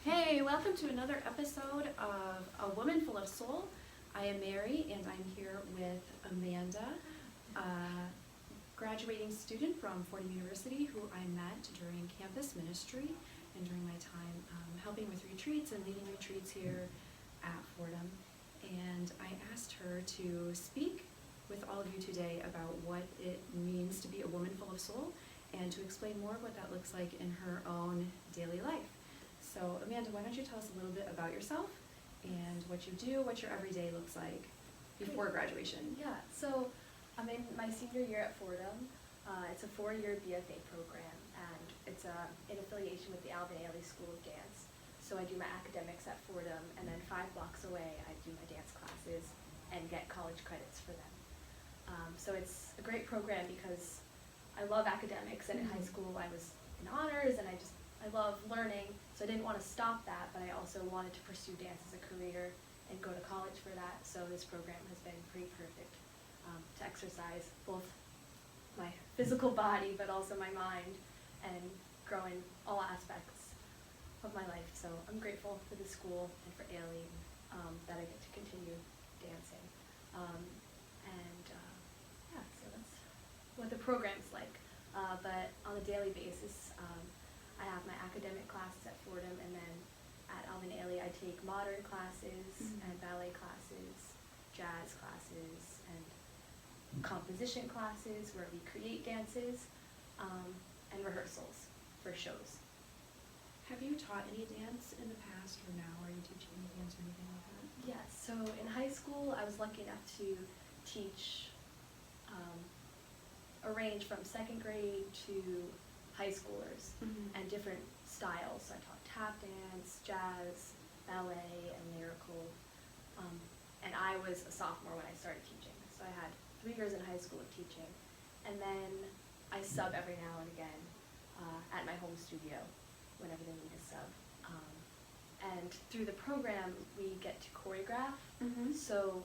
Hey, welcome to another episode of A Woman Full of Soul. I am Mary and I'm here with Amanda, a graduating student from Fordham University who I met during campus ministry and during my time helping with retreats and leading retreats here at Fordham. And I asked her to speak with all of you today about what it means to be a woman full of soul and to explain more of what that looks like in her own daily life. So Amanda, why don't you tell us a little bit about yourself and what you do, what your everyday looks like before graduation? Yeah, so I'm in my senior year at Fordham. It's a 4-year BFA program, and it's in affiliation with the Alvin Ailey School of Dance. So I do my academics at Fordham, and then 5 blocks away I do my dance classes and get college credits for them. So it's a great program because I love academics, and in high school I was in honors, and I love learning, so I didn't want to stop that, but I also wanted to pursue dance as a career and go to college for that, so this program has been pretty perfect to exercise both my physical body, but also my mind, and grow in all aspects of my life. So I'm grateful for the school and for Ailey that I get to continue dancing. So that's what the program's like. But on a daily basis, I have my academic classes at Fordham, and then at Alvin Ailey I take modern classes and ballet classes, jazz classes, and composition classes where we create dances, and rehearsals for shows. Have you taught any dance in the past, or now are you teaching any dance or anything like that? Yes, so in high school I was lucky enough to teach a range from 2nd grade to high schoolers and different styles. So I taught tap dance, jazz, ballet, and lyrical. And I was a sophomore when I started teaching. So I had 3 years in high school of teaching. And then I sub every now and again at my home studio whenever they need a sub. And through the program we get to choreograph. So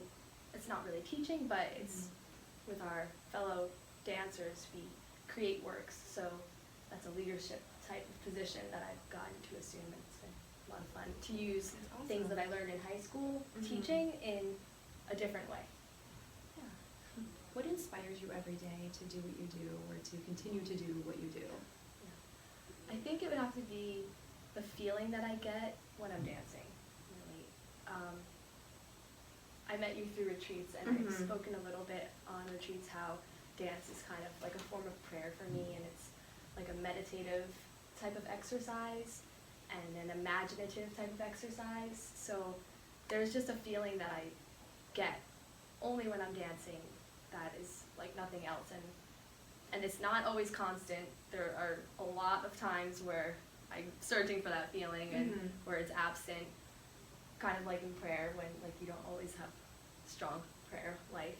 it's not really teaching, but it's with our fellow dancers we create works. So that's a leadership type of position that I've gotten to assume, and it's been a lot of fun to use things that I learned in high school teaching in a different way. Yeah. What inspires you every day to do what you do, or to continue to do what you do? Yeah. I think it would have to be the feeling that I get when I'm dancing, really. I met you through retreats, and I've spoken a little bit on retreats how dance is kind of like a form of prayer for me, and it's like a meditative type of exercise and an imaginative type of exercise. So there's just a feeling that I get only when I'm dancing that is like nothing else, and it's not always constant. There are a lot of times where I'm searching for that feeling and where it's absent, kind of like in prayer when like you don't always have strong prayer life.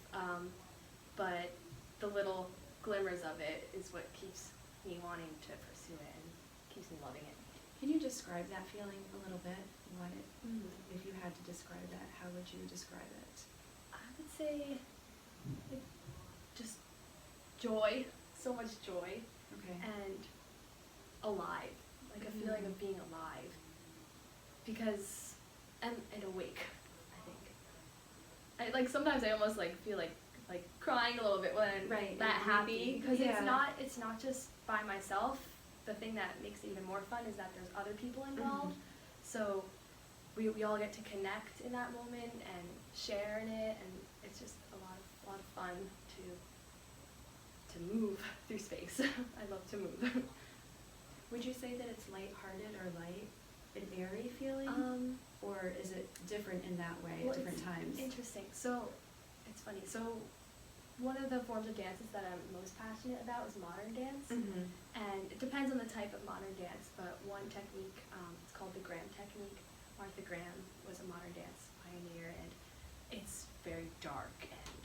But the little glimmers of it is what keeps me wanting to pursue it and keeps me loving it. Can you describe that feeling a little bit? If you had to describe that, how would you describe it? I would say just joy, so much joy, and alive, like a feeling of being alive, because and awake. I think like sometimes I almost like feel like crying a little bit when that happy, because it's not just by myself. The thing that makes it even more fun is that there's other people involved, so we all get to connect in that moment and share in it, and it's just a lot of fun to move through space. I love to move. Would you say that it's lighthearted or light, an airy feeling, or is it different in that way at different times? Interesting. So it's funny. So one of the forms of dances that I'm most passionate about is modern dance, and it depends on the type of modern dance, but one technique, it's called the Graham technique. Martha Graham was a modern dance pioneer, and it's very dark and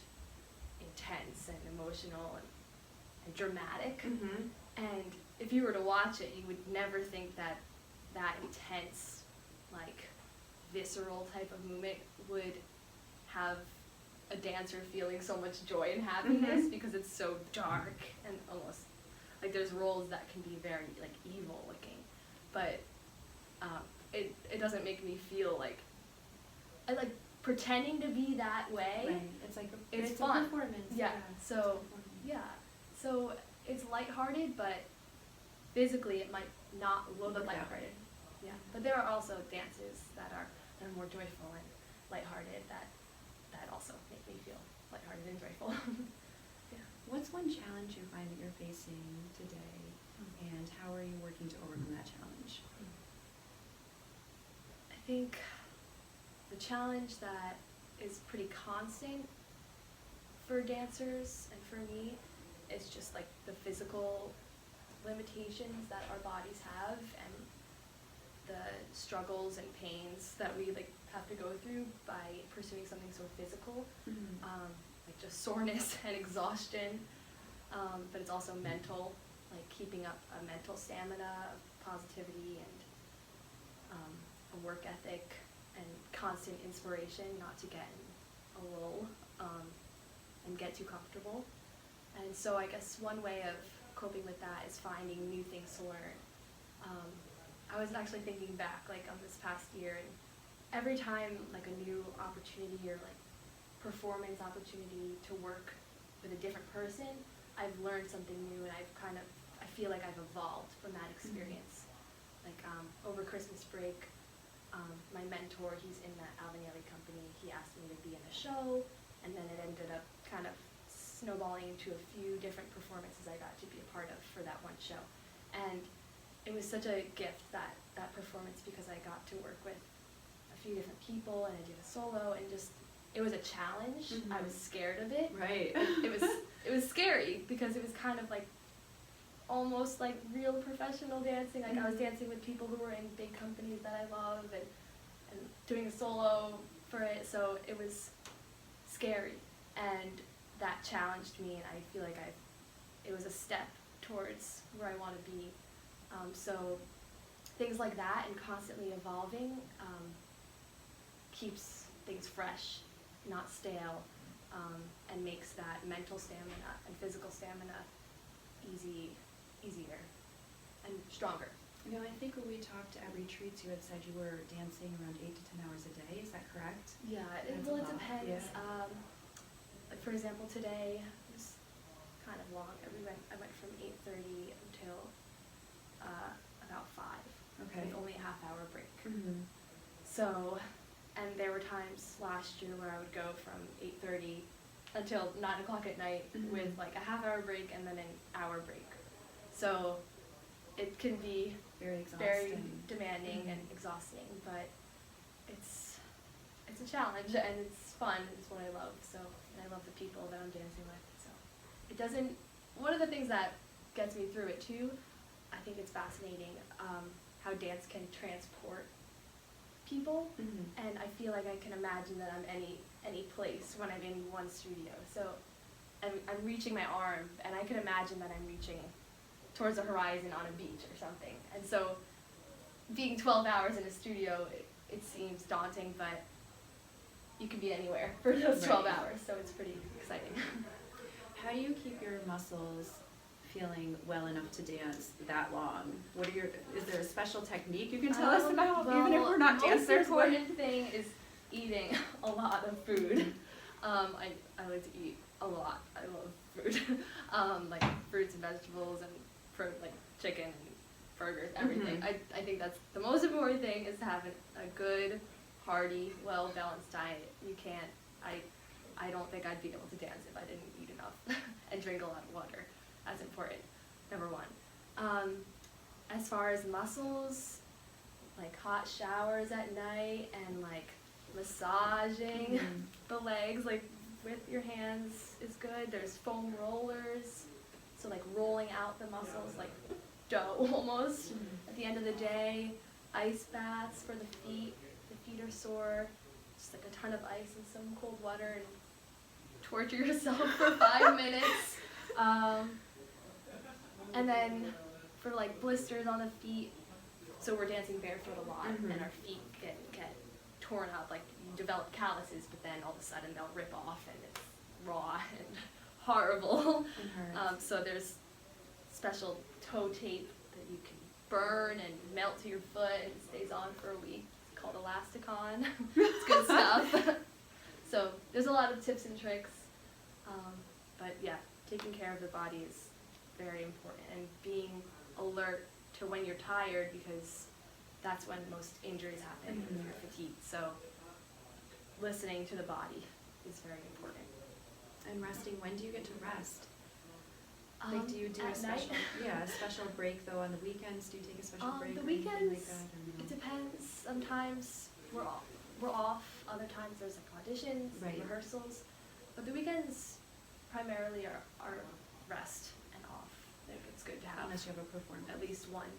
intense and emotional and dramatic, and if you were to watch it, you would never think that intense, like visceral type of movement would have a dancer feeling so much joy and happiness, because it's so dark and almost like there's roles that can be very like evil looking, but it doesn't make me feel like I like pretending to be that way. Right. It's like It's a fun. performance. Yeah. It's a So performance. yeah. So it's lighthearted, but physically it might not look Look that lighthearted. Yeah. But there are also dances that are more joyful and lighthearted that also make me feel lighthearted and joyful. Yeah. What's one challenge you find that you're facing today, and how are you working to overcome that challenge? I think the challenge that is pretty constant for dancers and for me is just like the physical limitations that our bodies have and the struggles and pains that we like have to go through by pursuing something so physical, like just soreness and exhaustion, but it's also mental, like keeping up a mental stamina of positivity and a work ethic and constant inspiration not to get in a lull and get too comfortable. And so I guess one way of coping with that is finding new things to learn. I was actually thinking back like on this past year, and every time like a new opportunity or like performance opportunity to work with a different person, I've learned something new, and I feel like I've evolved from that experience. Like over Christmas break, my mentor, he's in the Albanelli company, he asked me to be in a show, and then it ended up kind of snowballing into a few different performances I got to be a part of for that one show. And it was such a gift, that performance, because I got to work with a few different people, and I did a solo, and just, it was a challenge. I was scared of it. Right. It was scary, because it was kind of like almost like real professional dancing. Like I was dancing with people who were in big companies that I love, and doing a solo for it, so it was scary, and that challenged me, and I feel like it was a step towards where I want to be. So things like that and constantly evolving keeps things fresh, not stale, and makes that mental stamina and physical stamina easier and stronger. You know, I think when we talked at retreats, you had said you were dancing around 8 to 10 hours a day. Is that correct? Yeah, it That's a lot. depends. Yeah. Like for example, today was kind of long. I went from 8:30 until about 5. Okay. With only a half-hour break. Mm-hmm. So, and there were times last year where I would go from 8:30 until 9 o'clock at night with like a half-hour break and then an hour break. So it can be Very exhausting. very demanding and exhausting, but it's a challenge, and it's fun. It's what I love. So, and I love the people that I'm dancing with. So it doesn't. One of the things that gets me through it too, I think it's fascinating how dance can transport people, and I feel like I can imagine that I'm any place when I'm in one studio. So I'm reaching my arm, and I can imagine that I'm reaching towards the horizon on a beach or something. And so being 12 hours in a studio, it seems daunting, but you can be anywhere for those 12 hours, so it's pretty exciting. How do you keep your muscles feeling well enough to dance that long? Is there a special technique you can tell us about, even if we're not dancers? The most important thing is eating a lot of food. I like to eat a lot. I love food. Like fruits and vegetables and like chicken and burgers, everything. I think that's the most important thing, is to have a good, hearty, well-balanced diet. You can't, I don't think I'd be able to dance if I didn't eat enough and drink a lot of water. That's important, number one. As far as muscles, like hot showers at night and like massaging the legs, like with your hands is good. There's foam rollers, so like rolling out the muscles like dough almost. At the end of the day, ice baths for the feet. The feet are sore, just like a ton of ice and some cold water, and torture yourself for 5 minutes. And then for like blisters on the feet, so we're dancing barefoot a lot, and our feet get torn up, like you develop calluses, but then all of a sudden they'll rip off and it's raw and horrible. So there's special toe tape that you can burn and melt to your foot and stays on for a week. It's called Elasticon. It's good stuff. So there's a lot of tips and tricks, but yeah, taking care of the body is very important, and being alert to when you're tired, because that's when most injuries happen, when you're fatigued. So listening to the body is very important. And resting, when do you get to rest? Like, do you do a at special, night? a special break though on the weekends? Do you take a special break The or anything like weekends, that? Or no? it depends. Sometimes we're off. Other times there's like auditions, Right. rehearsals. But the weekends primarily are rest and off. I think it's good to have Unless you have a performance. at least one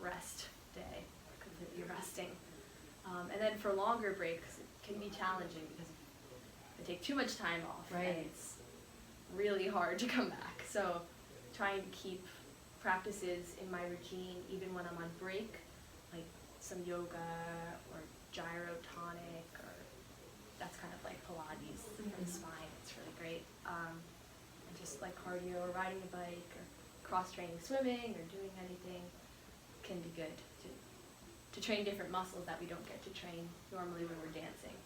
rest day, completely resting. And then for longer breaks, it can be challenging because they take too much time off, Right. and it's really hard to come back. So trying to keep practices in my routine even when I'm on break, like some yoga or gyrotonic, or that's kind of like Pilates for the spine. It's really great. And just like cardio or riding a bike or cross-training swimming or doing anything can be good to train different muscles that we don't get to train normally when we're dancing.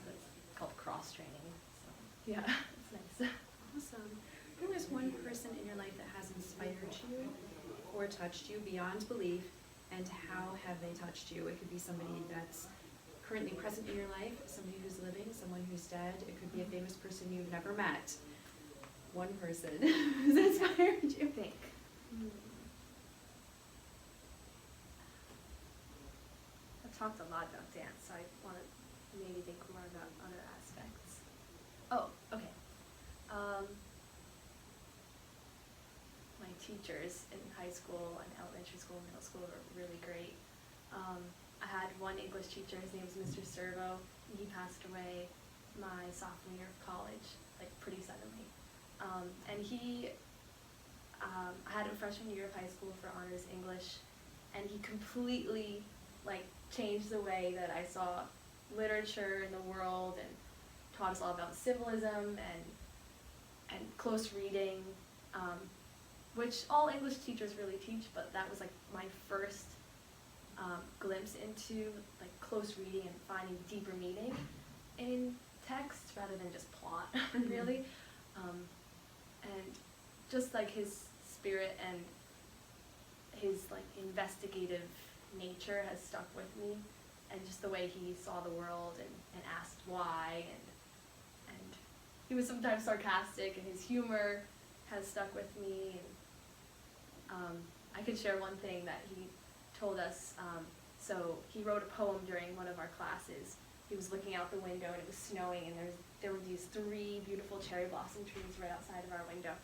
So it's called cross-training. So yeah, it's nice. Awesome. Who is one person in your life that has inspired you or touched you beyond belief, and how have they touched you? It could be somebody that's currently present in your life, somebody who's living, someone who's dead. It could be a famous person you've never met. One person who's inspired you. Think. I've talked a lot about dance, so I want to maybe think more about other aspects. Oh, okay. My teachers in high school and elementary school and middle school were really great. I had one English teacher, his name was Mr. Servo, and he passed away my sophomore year of college, like pretty suddenly. And I had him freshman year of high school for honors English, and he completely like changed the way that I saw literature in the world, and taught us all about symbolism and close reading, which all English teachers really teach, but that was like my first glimpse into like close reading and finding deeper meaning in text rather than just plot, really. And just like his spirit and his like investigative nature has stuck with me, and just the way he saw the world and asked why, and he was sometimes sarcastic, and his humor has stuck with me. And I could share one thing that he told us. So he wrote a poem during one of our classes. He was looking out the window, and it was snowing, and there were these 3 beautiful cherry blossom trees right outside of our window,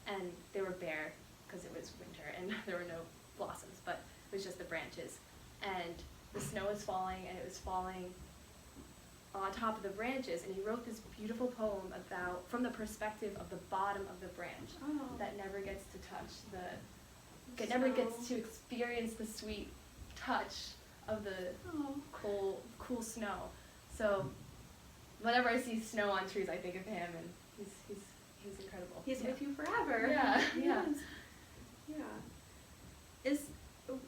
and they were bare because it was winter and there were no blossoms, but it was just the branches. And the snow was falling, and it was falling on top of the branches, and he wrote this beautiful poem about, from the perspective of the bottom of the branch, that never gets to touch never gets to experience the sweet touch of the cool snow. So whenever I see snow on trees, I think of him, and he's incredible. He's with you forever. Yeah, yeah. Yes. Yeah.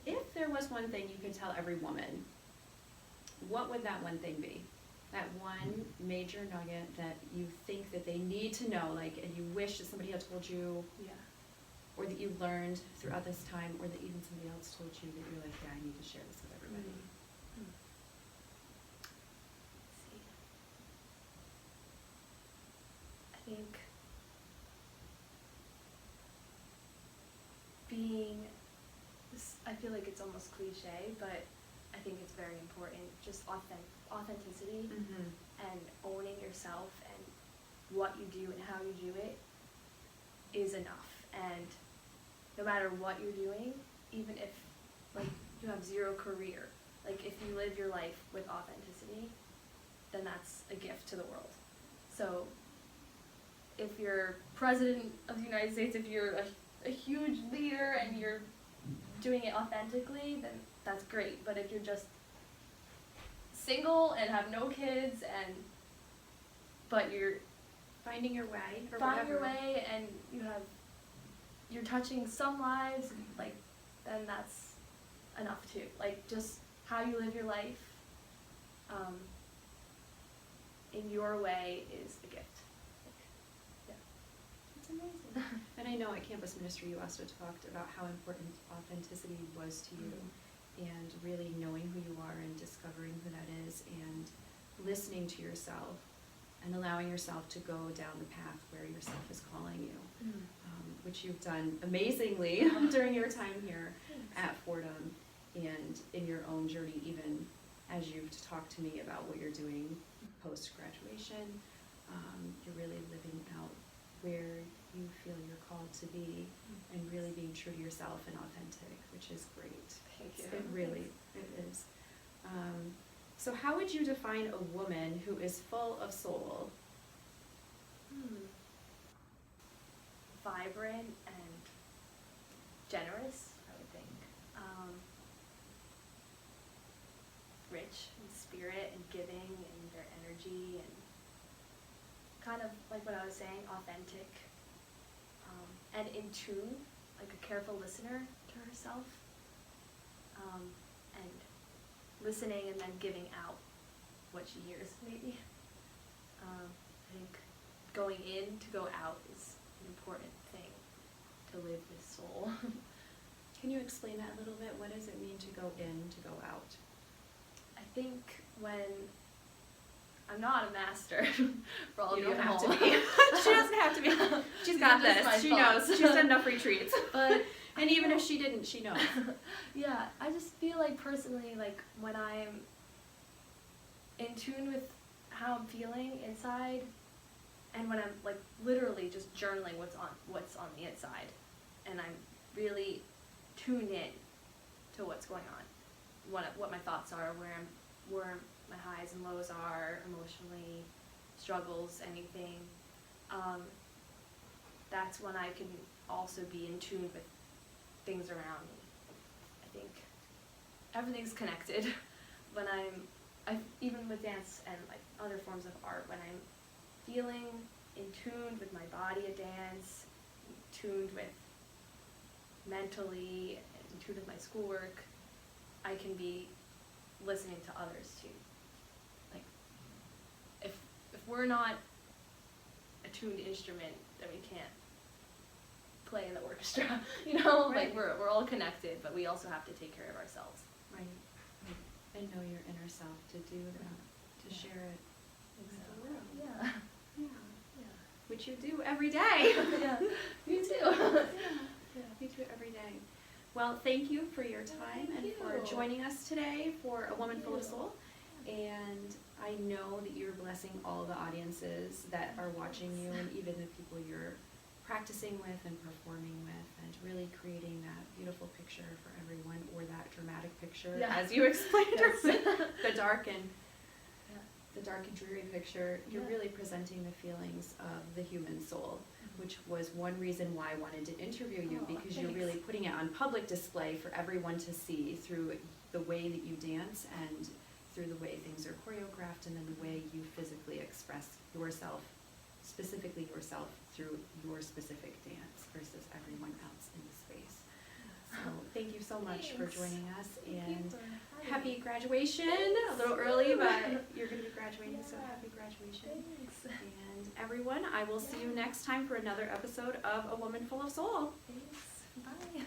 If there was one thing you could tell every woman, what would that one thing be? That one major nugget that you think that they need to know, like, and you wish that somebody had told you, Yeah. or that you learned throughout this time, or that even somebody else told you that you're like, yeah, I need to share this with everybody. Let's see. I think I feel like it's almost cliche, but I think it's very important, just authenticity and owning yourself, and what you do and how you do it is enough. And no matter what you're doing, even if like you have 0 career, like if you live your life with authenticity, then that's a gift to the world. So if you're president of the United States, if you're a huge leader and you're doing it authentically, then that's great. But if you're just single and have no kids, but you're Finding your way, or finding your whatever. way, and you're touching some lives, like, then that's enough too. Like just how you live your life in your way is a gift. Yeah. It's amazing. And I know at Campus Ministry you also talked about how important authenticity was to you, and really knowing who you are and discovering who that is, and listening to yourself and allowing yourself to go down the path where yourself is calling you, which you've done amazingly during your time here at Fordham and in your own journey, even as you've talked to me about what you're doing post-graduation. You're really living out where you feel you're called to be and really being true to yourself and authentic, which is great. Thank you. It really, it is. So how would you define a woman who is full of soul? Vibrant and generous, I would think. Rich in spirit and giving and their energy, and kind of like what I was saying, authentic, and in tune, like a careful listener to herself, and listening and then giving out what she hears, maybe. I think going in to go out is an important thing to live with soul. Can you explain that a little bit? What does it mean to go in, to go out? I think when I'm not a master for all You of you don't at have to home. be. She doesn't have to be. She's got This is my this. She fault. knows. She's done enough retreats. But And even if she didn't, she knows. yeah, I just feel like personally, like when I'm in tune with how I'm feeling inside, and when I'm like literally just journaling what's on the inside, and I'm really tuned in to what's going on, what my thoughts are, where my highs and lows are emotionally, struggles, anything. That's when I can also be in tune with things around me. I think everything's connected. When even with dance and like other forms of art, when I'm feeling in tune with my body at dance, in tuned with mentally, in tune with my schoolwork, I can be listening to others too. Like if we're not a tuned instrument, then we can't play in the orchestra, you know? Right. Like we're all connected, but we also have to take care of ourselves. Right. And know your inner self to do that, to Yeah. share it with the world. Yeah. Yeah. Yeah. Which you do every day. Yeah. You too. Yeah. You do it every day. Well, thank you for your time Thank and you. for joining us today for A Woman Full of you. Soul. And I know that you're blessing all the audiences that are watching you, and even the people you're practicing with and performing with, and really creating that beautiful picture for everyone, or that dramatic picture, Yeah. as you explained Yes. earlier, the dark and Yeah. the dark and dreary picture. You're Yeah. really presenting the feelings of the human soul, which was one reason why I wanted to interview you, Oh, because you're thanks. really putting it on public display for everyone to see through the way that you dance and through the way things are choreographed, and then the way you physically express yourself, specifically yourself, through your specific dance versus everyone else in the space. So thank you so much for Thanks. joining us, Thank you and for having happy me. graduation. A Thanks. little early, but you're going to be graduating, so Yeah. happy graduation. Thanks. And everyone, I will see you Yeah. next time for another episode of A Woman Full of Soul. Thanks. Bye.